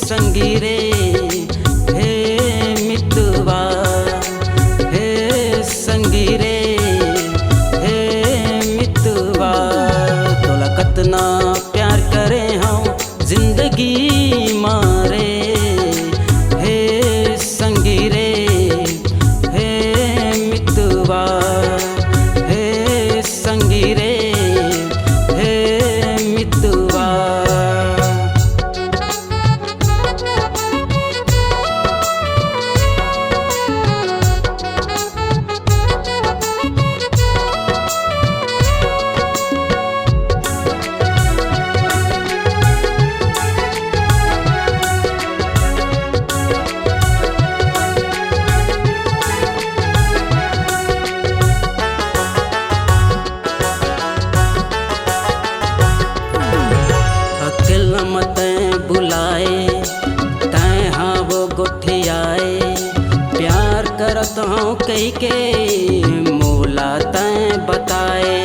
संगी रे हे मितवा, हे संगी रे हे मितवा। तोला कतना प्यार करे हम जिंदगी मारे, हे संगी रे हे मितवा, हे संगी रे हे मितवा। बुलाए तैं हाँ वो गोठियाए, प्यार करत हूँ कही के मोला तैं बताए।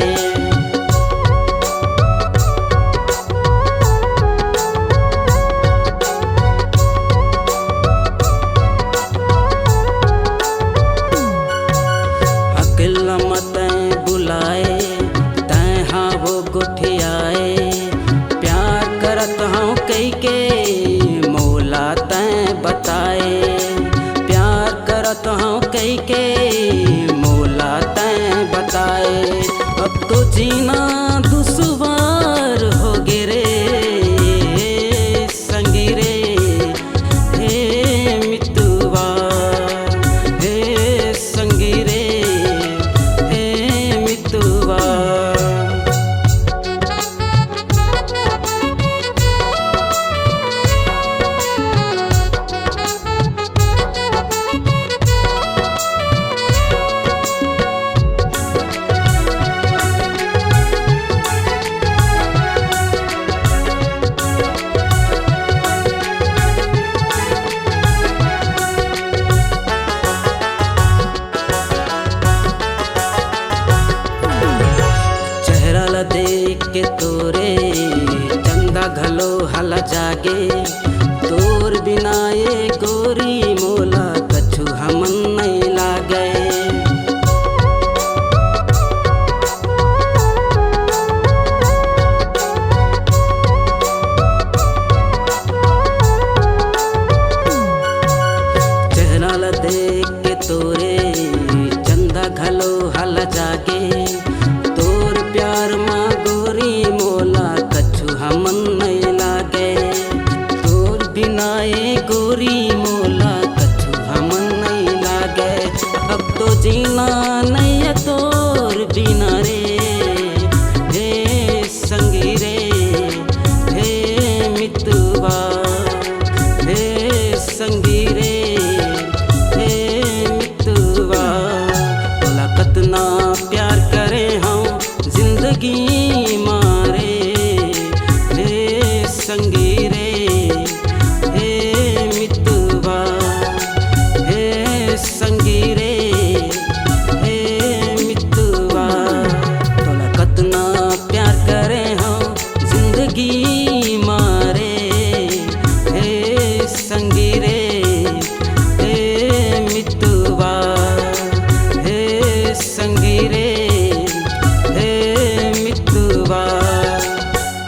अकेला मत बुलाए तैं हाँ वो गोठियाए, प्यार करत हूँ कही के मोला तैं बताए। प्यार करत हूँ कही के मोला तैं बताए। अब तो जीना दुश्वार हो गे रे संगी रे हे मितवा, हे संगी रे हे मितवा। देख के तोरे चंदा घलो हला जागे, तोर बिना ये गोरी मोला कछु हमन नहीं लागे। चेहरा ला देख के तोरे चंदा घलो हला जागे, तोर प्यार माँ गोरी मोला कछु हमन नहीं लागे। तोर बिना ये गोरी मोला कछु हमन नहीं लागे। अब तो जीना नहीं है तोर बिना रे हे संगी रे हे मितवा, हे संगी रे हे मितवा। तोला कतना प्यार करे हम जिंदगी मारे, हे संगी रे हे मितवा, हे संगी रे हे मितवा। तोला कतना प्यार करे हम जिंदगी मारे, हे संगी रे हे मितवा, हे संगी रे हे मितवा,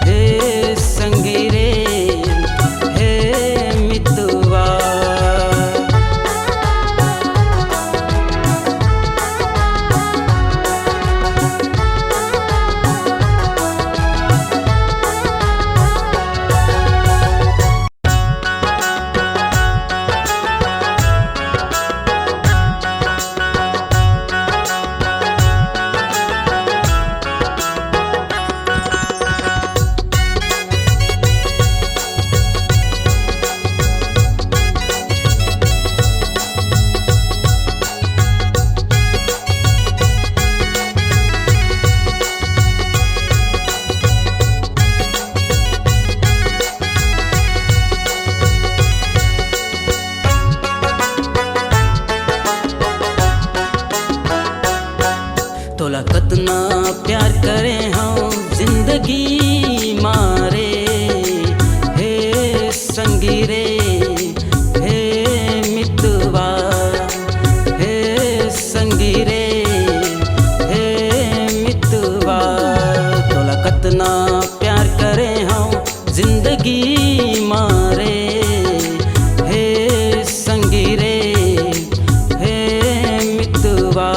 हे संगी रे हे मितवा। हे मितवा हे संगी रे हे मितवा। तोला कतना प्यार करे हम जिंदगी मारे हे संगी रे हे मितवा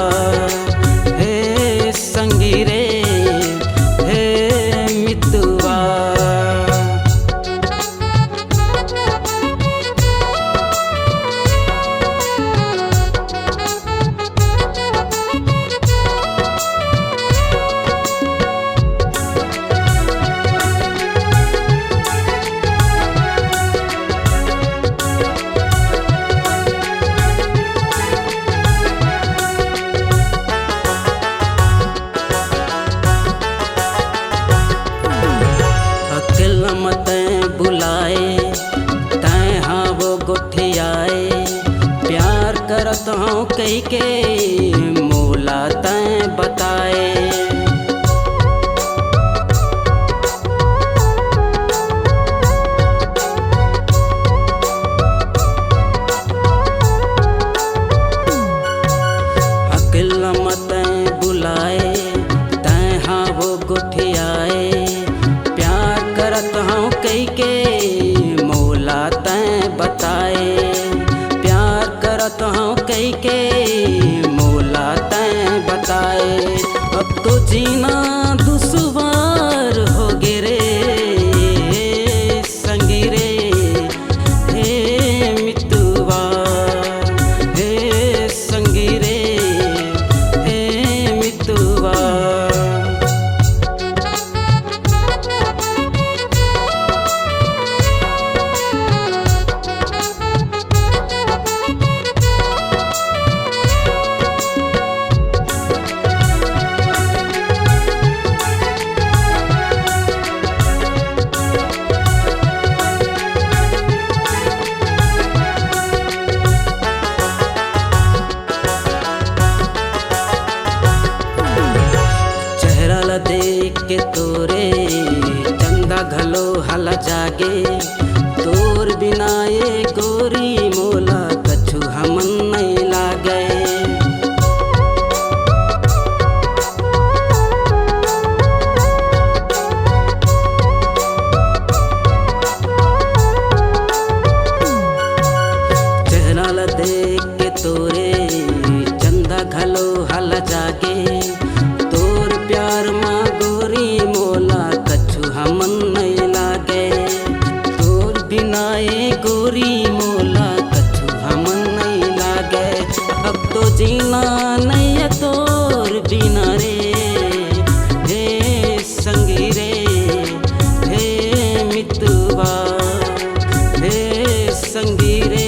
हे संगी रे हे मितवा। अकेला मत बुलाए तैं हाँ वो गोठियाए प्यार करत हूँ कही के मोला तैं बताए। अकेला मत बुलाए तैं हाँ वो गोठियाए करत हूँ कही के मोला तैं बताए। प्यार करत हूँ कही के मोला तैं बताए। अब तो जीना दुश्वार हो गे रे संगी रे हे मितवा हे संगी रे हे मितवा। देख के तोरे चंदा घलो हल जागे तोर बिना ये गोरी मोला कछु हमन नहीं लागे। चेहरा ला देख के तोरे चंदा घलो हल जागे तोर प्यार माँ गोरी मोला कछु हमन नहीं लागे। तोर बिना ये गोरी मोला कछु हमन नहीं लागे। अब तो जीना नहीं है तोर बिना रे हे संगी रे हे मितवा हे संगी रे